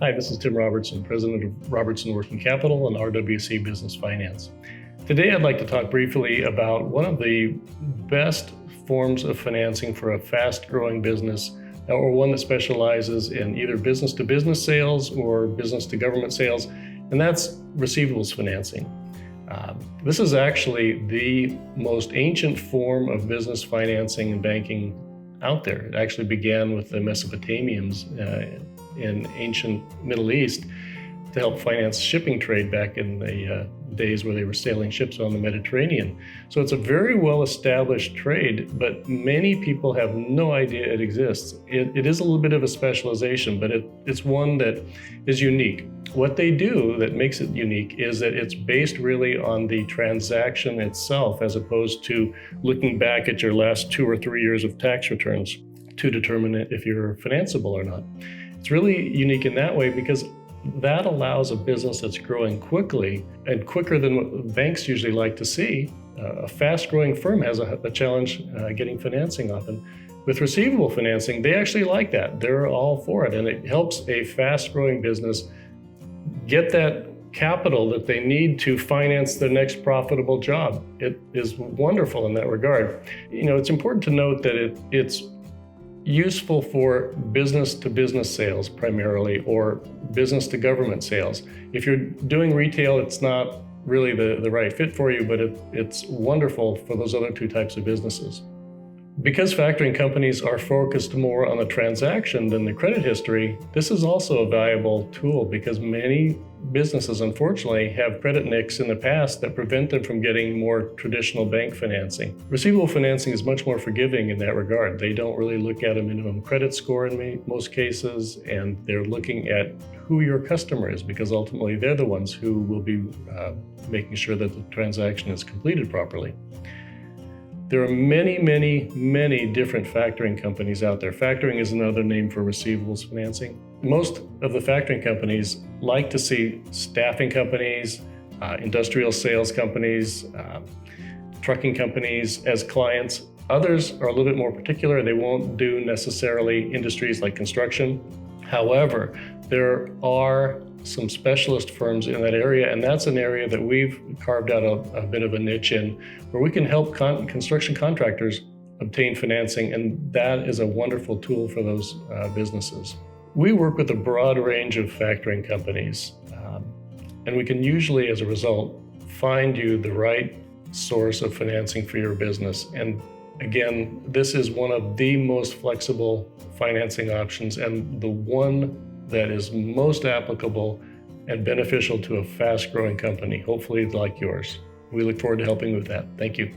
Hi, this is Tim Robertson, President of Robertson Working Capital and RWC Business Finance. Today I'd like to talk briefly about one of the best forms of financing for a fast-growing business, or one that specializes in either business-to-business sales or business-to-government sales, and that's receivables financing. This is actually the most ancient form of business financing and banking out there. It actually began with the Mesopotamians in ancient Middle East to help finance shipping trade back in the days where they were sailing ships on the Mediterranean. So it's a very well-established trade, but many people have no idea it exists. It is a little bit of a specialization, but it's one that is unique. What they do that makes it unique is that it's based really on the transaction itself, as opposed to looking back at your last 2 or 3 years of tax returns to determine if you're financeable or not. It's really unique in that way because that allows a business that's growing quickly and quicker than what banks usually like to see. A fast-growing firm has a challenge getting financing often. With receivable financing, they actually like that. They're all for it, and it helps a fast-growing business get that capital that they need to finance their next profitable job. It is wonderful in that regard. You know, it's important to note that it's useful for business-to-business sales primarily, or business-to-government sales. If you're doing retail, it's not really the right fit for you, but it's wonderful for those other two types of businesses. Because factoring companies are focused more on the transaction than the credit history, this is also a valuable tool because many businesses, unfortunately, have credit nicks in the past that prevent them from getting more traditional bank financing. Receivable financing is much more forgiving in that regard. They don't really look at a minimum credit score in most cases, and they're looking at who your customer is, because ultimately they're the ones who will be making sure that the transaction is completed properly. There are many, many, many different factoring companies out there. Factoring is another name for receivables financing. Most of the factoring companies like to see staffing companies, industrial sales companies, trucking companies as clients. Others are a little bit more particular. They won't do necessarily industries like construction. However, there are some specialist firms in that area, and that's an area that we've carved out a bit of a niche in, where we can help construction contractors obtain financing, and that is a wonderful tool for those businesses. We work with a broad range of factoring companies, and we can usually, as a result, find you the right source of financing for your business. And again, this is one of the most flexible financing options, and the one that is most applicable and beneficial to a fast-growing company, hopefully like yours. We look forward to helping with that. Thank you.